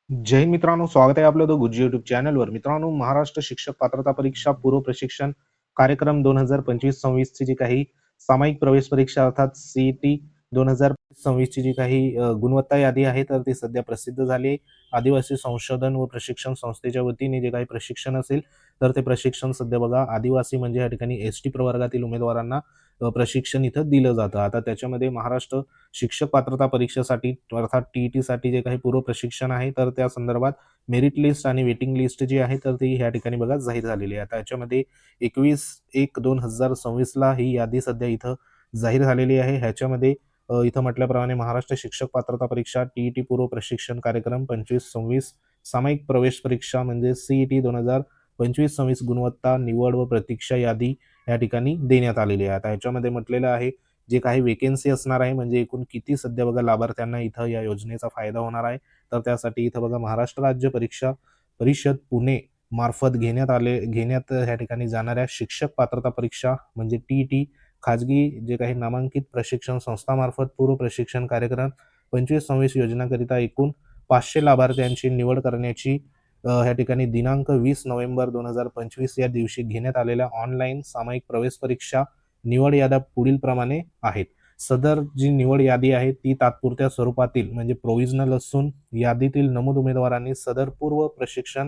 जय हिंद मित्रांनो, स्वागत आहे आपलं द गुज्जी युट्यूब चॅनलवर. मित्रांनो, महाराष्ट्र शिक्षक पात्रता परीक्षा पूर्व प्रशिक्षण कार्यक्रम 2025-26 ची जी काही सामायिक प्रवेश परीक्षा अर्थात सीईटी 2026 ची जी काही गुणवत्ता यादी आहे तर ती सध्या प्रसिद्ध झाली आहे. आदिवासी संशोधन व प्रशिक्षण संस्थेच्या वतीने जे काही प्रशिक्षण असेल तर ते प्रशिक्षण सध्या बघा आदिवासी म्हणजे या ठिकाणी एसटी प्रवर्गातील उमेदवारांना प्रशिक्षण इथं दिलं जातं. आता त्याच्यामध्ये महाराष्ट्र शिक्षक पात्रता परीक्षेसाठी अर्थात टीईटी साठी जे काही पूर्व प्रशिक्षण आहे तर त्या संदर्भात मेरिट लिस्ट आणि वेटिंग लिस्ट जी आहे तर ती ह्या ठिकाणी बघा जाहीर झालेली आहे. आता याच्यामध्ये 21/1/2026 ला ही यादी सध्या इथं जाहीर झालेली आहे. ह्याच्यामध्ये इथं म्हटल्याप्रमाणे महाराष्ट्र शिक्षक पात्रता परीक्षा टीईटी पूर्व प्रशिक्षण कार्यक्रम 25-26 सामायिक प्रवेश परीक्षा म्हणजे सीईटी 2025-26 गुणवत्ता निवड व प्रतीक्षा यादी या ठिकाणी देण्यात आलेली आहे. आता याच्यामध्ये म्हटलेलं आहे जे काही वेकेन्सी असणार आहे म्हणजे एकूण किती सध्या बघा लाभार्थ्यांना इथं या योजनेचा फायदा होणार आहे तर त्यासाठी इथं बघा महाराष्ट्र राज्य परीक्षा परिषद पुणे मार्फत घेण्यात ह्या ठिकाणी जाणाऱ्या शिक्षक पात्रता परीक्षा म्हणजे टीईटी खाजगी जे काही नामांकित प्रशिक्षण संस्थामार्फत पूर्व प्रशिक्षण कार्यक्रम 25-26 योजनाकरिता एकूण 500 लाभार्थ्यांची निवड करण्याची ह्या ठिकाणी दिनांक 20 नोव्हेंबर 2025 या दिवशी घेण्यात आलेल्या ऑनलाईन सामायिक प्रवेश परीक्षा निवड याद्या पुढील प्रमाणे आहेत. सदर जी निवड यादी आहे ती तात्पुरत्या स्वरूपातील म्हणजे प्रोव्हिजनल असून यादीतील नमूद उमेदवारांनी सदर पूर्व प्रशिक्षण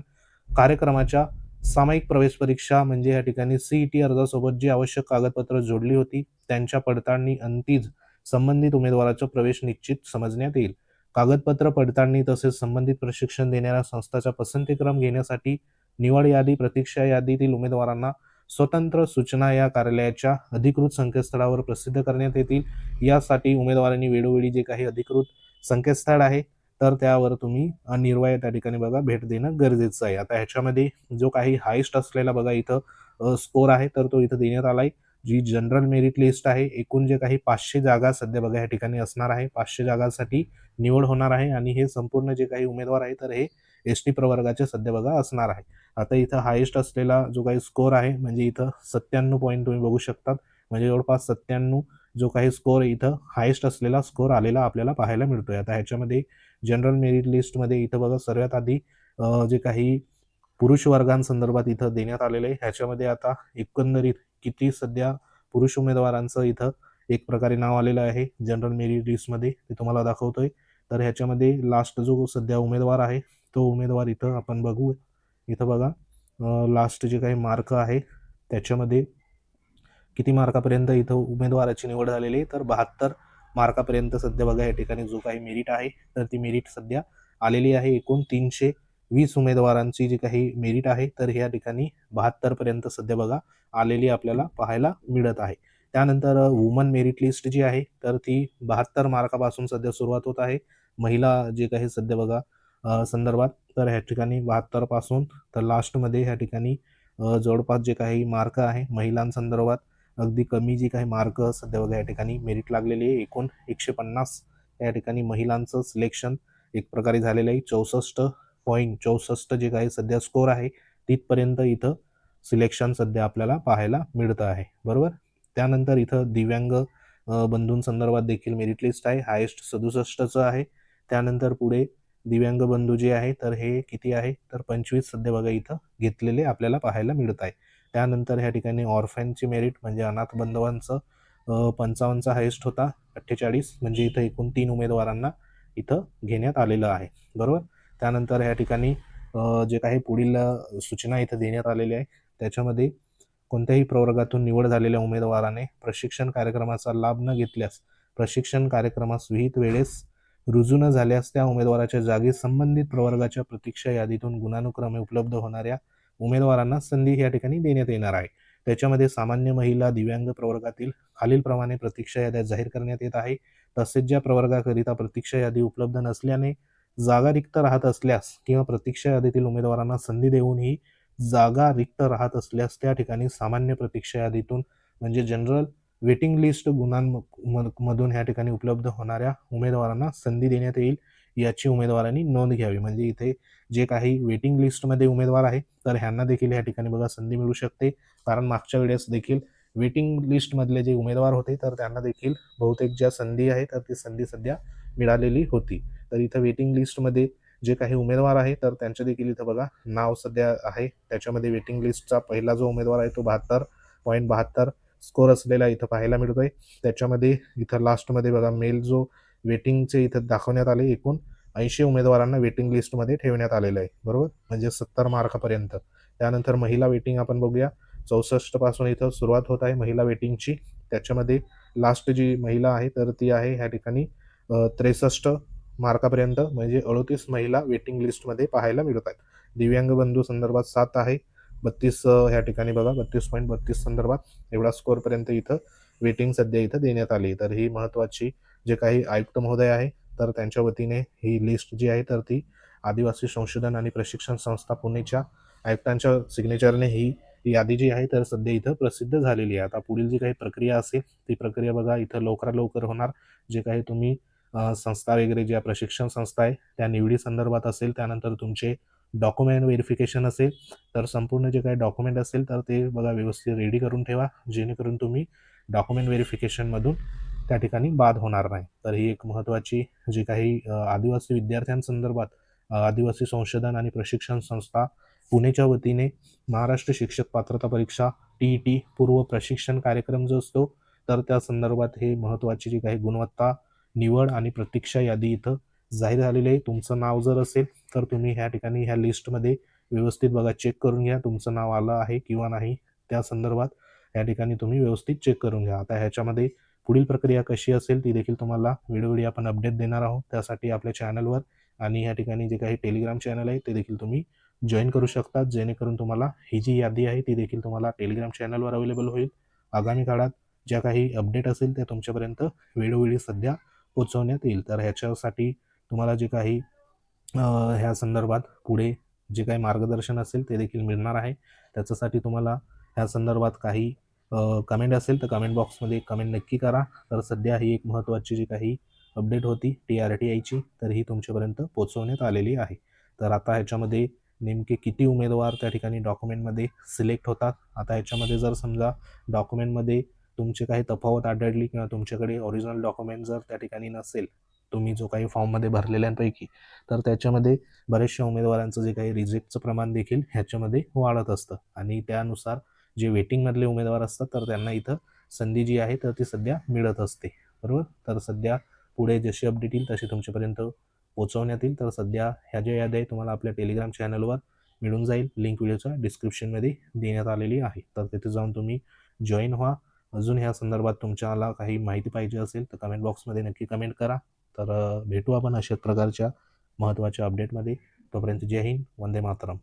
कार्यक्रमाच्या सामायिक प्रवेश परीक्षा म्हणजे या ठिकाणी सीईटी अर्जासोबत जी आवश्यक कागदपत्र जोडली होती त्यांच्या पडताळणी अंतीज संबंधित उमेदवाराचा प्रवेश निश्चित समजण्यात येईल. कागदपत्र पडताळणी तसेच संबंधित प्रशिक्षण देणाऱ्या संस्थांचा पसंतीक्रम घेण्यासाठी निवड यादी प्रतीक्षा यादीतील उमेदवारांना स्वतंत्र सूचना या कार्यालयाच्या अधिकृत संकेतस्थळावर प्रसिद्ध करण्यात येतील. यासाठी उमेदवारांनी वेळोवेळी जे काही अधिकृत संकेतस्थळ आहे तर त्यावर तुम्ही निर्वाह त्या ठिकाणी बघा भेट देणं गरजेचं आहे. आता ह्याच्यामध्ये जो काही हायेस्ट असलेला बघा इथं स्कोर आहे तर तो इथं देण्यात आलाय. जी जनरल मेरिट लिस्ट आहे एकूण जे काही 500 जागा सध्या बघा या ठिकाणी असणार आहे. 500 जागांसाठी निवड होणार आहे आणि हे संपूर्ण जे काही उमेदवार आहे तर हे एसटी प्रवर्गाचे सध्या बघा असणार आहे. आता इथं हायेस्ट असलेला जो काही स्कोर आहे म्हणजे इथं 97 पॉईंट तुम्ही बघू शकतात म्हणजे जवळपास 97 जो काही स्कोर इथं हायेस्ट असलेला स्कोर आलेला आपल्याला पाहायला मिळतोय. आता ह्याच्यामध्ये जनरल मेरिट लिस्टमध्ये इथं बघा सर्वात आधी जे काही पुरुष वर्गांसंदर्भात इथं देण्यात आलेलं आहे. ह्याच्यामध्ये आता एकंदरीत किती सध्या पुरुष उमेदवारांचं इथं एक प्रकारे नाव आलेलं आहे जनरल मेरिट लिस्टमध्ये ते तुम्हाला दाखवतोय. तर ह्याच्यामध्ये लास्ट जो सध्या उमेदवार आहे तो उमेदवार इथं आपण बघू. इथं बघा लास्ट जे काही मार्क आहे त्याच्यामध्ये किती मार्कापर्यंत इथं उमेदवाराची निवड झालेली आहे तर 72 मार्कापर्यंत सध्या बघा या ठिकाणी जो काही मेरिट आहे तर ती मेरिट सध्या आलेली आहे. एकूण 320 उमेदवारांची जी काही मेरिट आहे तर या ठिकाणी 72 पर्यंत सध्या बघा आलेली आपल्याला पाहायला मिळत आहे. त्यानंतर वुमन मेरिट लिस्ट जी आहे तर ती 72 मार्कापासून सध्या सुरुवात होत आहे. महिला जे काही सध्या बघा संदर्भात तर ह्या ठिकाणी 72 पासून तर लास्टमध्ये ह्या ठिकाणी जवळपास जे काही मार्क आहे महिलांसंदर्भात अगदी कमी जी काही मार्क सध्या बघा या ठिकाणी मेरिट लागलेली आहे. एकूण 150 या ठिकाणी महिलांचं सिलेक्शन एक प्रकारे झालेलं आहे. 64.64 जे काही सध्या स्कोर आहे तिथपर्यंत इथं सिलेक्शन सध्या आपल्याला पाहायला मिळतं आहे. बरोबर. त्यानंतर इथं दिव्यांग बंधूंसंदर्भात देखील मेरिट लिस्ट आहे. हायेस्ट 67चं आहे. त्यानंतर पुढे दिव्यांग बंधू जे आहे तर हे किती आहे तर 25 सध्या बघा इथं घेतलेले आपल्याला पाहायला मिळत आहे. त्यानंतर ह्या ठिकाणी ऑर्फनची मेरिट म्हणजे अनाथ बंधवांचं 55चा हायेस्ट होता. 48 म्हणजे इथं एकूण 3 उमेदवारांना इथं घेण्यात आलेलं आहे. बरोबर. त्यानंतर ह्या ठिकाणी जे काही पुढील सूचना इथं देण्यात आलेल्या आहे त्याच्यामध्ये कोणत्याही प्रवर्गातून निवड झालेल्या उमेदवाराने प्रशिक्षण कार्यक्रमाचा लाभ न घेतल्यास प्रशिक्षण कार्यक्रमास विहित वेळेस रुजू न झाल्यास त्या उमेदवाराच्या जागी संबंधित प्रवर्गाच्या प्रतीक्षा यादीतून गुणानुक्रमे उपलब्ध होणाऱ्या उमेदवारांना संधी या ठिकाणी देण्यात येणार आहे. त्याच्यामध्ये सामान्य महिला दिव्यांग प्रवर्गातील खालीलप्रमाणे प्रतीक्षा याद्या जाहीर करण्यात येत आहे. तसेच ज्या प्रवर्गाकरिता प्रतीक्षा यादी उपलब्ध नसल्याने जागा रिक्त राहत असल्यास किंवा प्रतीक्षा यादीतील उमेदवारांना संधी देऊनही जागा रिक्त राहत असल्यास त्या ठिकाणी सामान्य प्रतीक्षा यादीतून म्हणजे जनरल वेटिंग लिस्ट गुणांमधून ह्या ठिकाणी उपलब्ध होणाऱ्या उमेदवारांना संधी देण्यात येईल. याची उमेदवारांनी नोंद घ्यावी. म्हणजे इथे जे काही वेटिंग लिस्टमध्ये उमेदवार आहे तर ह्यांना देखील या ठिकाणी बघा संधी मिळू शकते. कारण मागच्या वेळेस देखील वेटिंग लिस्टमधले जे उमेदवार होते तर त्यांना देखील बहुतेक ज्या संधी आहे तर ती संधी सध्या मिळालेली होती. तर इथं वेटिंग लिस्टमध्ये जे काही उमेदवार आहे तर त्यांचे देखील इथं बघा नाव सध्या आहे. त्याच्यामध्ये वेटिंग लिस्टचा पहिला जो उमेदवार आहे तो 72.72 स्कोर असलेला इथं पाहायला मिळतोय. त्याच्यामध्ये इथं लास्टमध्ये बघा मेल जो वेटिंगचे इथं दाखवण्यात आले, एकूण 80 उमेदवारांना वेटिंग लिस्टमध्ये ठेवण्यात आलेलं आहे, बरोबर, म्हणजे 70 मार्कापर्यंत. त्यानंतर महिला वेटिंग आपण बघूया. 64 पासून इथं सुरुवात होत आहे महिला वेटिंगची. त्याच्यामध्ये लास्ट जी महिला आहे तर ती आहे ह्या ठिकाणी 63 मार्कापर्यंत, म्हणजे 38 महिला वेटिंग लिस्टमध्ये पाहायला मिळत आहेत. दिव्यांग बंधू संदर्भात 7 आहे. 32 ह्या ठिकाणी बघा 32.32 संदर्भात एवढा स्कोरपर्यंत इथं वेटिंग सध्या इथं देण्यात आली. तर ही महत्त्वाची जे काही आयुक्त महोदय आहे तर त्यांच्या वतीने ही लिस्ट जी आहे तर ती आदिवासी संशोधन आणि प्रशिक्षण संस्था पुणेच्या आयुक्तांच्या सिग्नेचरने ही यादी जी आहे तर सध्या इथं प्रसिद्ध झालेली आहे. आता पुढील जी काही प्रक्रिया असेल ती प्रक्रिया बघा इथं लवकरात लवकर होणार. जे काही तुम्ही संस्था वगैरे ज्या प्रशिक्षण संस्था आहे त्या निवडी संदर्भात असेल, त्यानंतर तुमचे डॉक्युमेंट व्हेरिफिकेशन असेल, तर संपूर्ण जे काही डॉक्युमेंट असेल तर ते बघा व्यवस्थित रेडी करून ठेवा, जेणेकरून तुम्ही डॉक्युमेंट व्हेरिफिकेशनमधून त्या ठिकाणी बाद होणार नाही. तर ही एक महत्त्वाची जी काही आदिवासी विद्यार्थ्यांसंदर्भात आदिवासी संशोधन आणि प्रशिक्षण संस्था पुणेच्या वतीने महाराष्ट्र शिक्षक पात्रता परीक्षा TET पूर्व प्रशिक्षण कार्यक्रम जो असतो तर त्या संदर्भात हे महत्त्वाची जी काही गुणवत्ता निवड आणि प्रतीक्षा यादी इथं जाहीर झालेली आहे. तुमचं नाव जर असेल तर तुम्ही ह्या ठिकाणी ह्या लिस्टमध्ये व्यवस्थित बघा चेक करून घ्या तुमचं नाव आलं आहे किंवा नाही. त्या संदर्भात या ठिकाणी तुम्ही व्यवस्थित चेक करून घ्या. आता ह्याच्यामध्ये पुढील प्रक्रिया कशी असेल ती देखील तुम्हाला वेळोवेळी आपण अपडेट देणार आहोत. त्यासाठी आपल्या चॅनलवर आणि या ठिकाणी जे काही टेलिग्राम चॅनल आहे ते देखील तुम्ही जॉईन करू शकतात, जेणेकरून तुम्हाला ही जी यादी आहे ती देखील तुम्हाला टेलिग्राम चॅनलवर अवेलेबल होईल. आगामी काळात ज्या काही अपडेट असेल त्या तुमच्यापर्यंत वेळोवेळी सध्या पोहोचवण्यात येईल. तर ह्याच्यासाठी तुम्हाला जे काही ह्या संदर्भात पुढे जे काही मार्गदर्शन असेल ते देखील मिळणार आहे. त्याच्यासाठी तुम्हाला ह्या संदर्भात काही कमेंट असेल तर कमेंट बॉक्समध्ये कमेंट नक्की करा. तर सध्या ही एक महत्त्वाची जी काही अपडेट होती TRTIची तर ही तुमच्यापर्यंत पोहोचवण्यात आलेली आहे. तर आता ह्याच्यामध्ये नेमके किती उमेदवार त्या ठिकाणी डॉक्युमेंटमध्ये सिलेक्ट होतात. आता ह्याच्यामध्ये जर समजा डॉक्युमेंटमध्ये तुमची काही तफावत आढळली किंवा तुमच्याकडे ओरिजिनल डॉक्युमेंट जर त्या ठिकाणी नसेल, तुम्ही जो काही फॉर्ममध्ये भरलेल्यांपैकी, तर त्याच्यामध्ये बऱ्याचशा उमेदवारांचं जे काही रिजेक्टचं प्रमाण देखील ह्याच्यामध्ये वाढत असतं आणि त्यानुसार जे वेटिंगमधले उमेदवार असतात तर त्यांना इथं संधी जी आहे तर ती सध्या मिळत असते, बरोबर. तर सध्या पुढे जशी अपडेट येईल तशी तुमच्यापर्यंत पोहोचवण्यात येईल. तर सध्या ह्या ज्या याद्या आहे तुम्हाला आपल्या टेलिग्राम चॅनलवर मिळून जाईल. लिंक व्हिडिओच्या डिस्क्रिप्शनमध्ये देण्यात आलेली आहे. तर तिथे जाऊन तुम्ही जॉईन व्हा. अजून ह्या संदर्भात तुमच्याला काही माहिती पाहिजे असेल तर कमेंट बॉक्समध्ये नक्की कमेंट करा. तर भेटू आपण अशाच प्रकारच्या महत्त्वाच्या अपडेटमध्ये. तोपर्यंत जय हिंद, वंदे मातरम.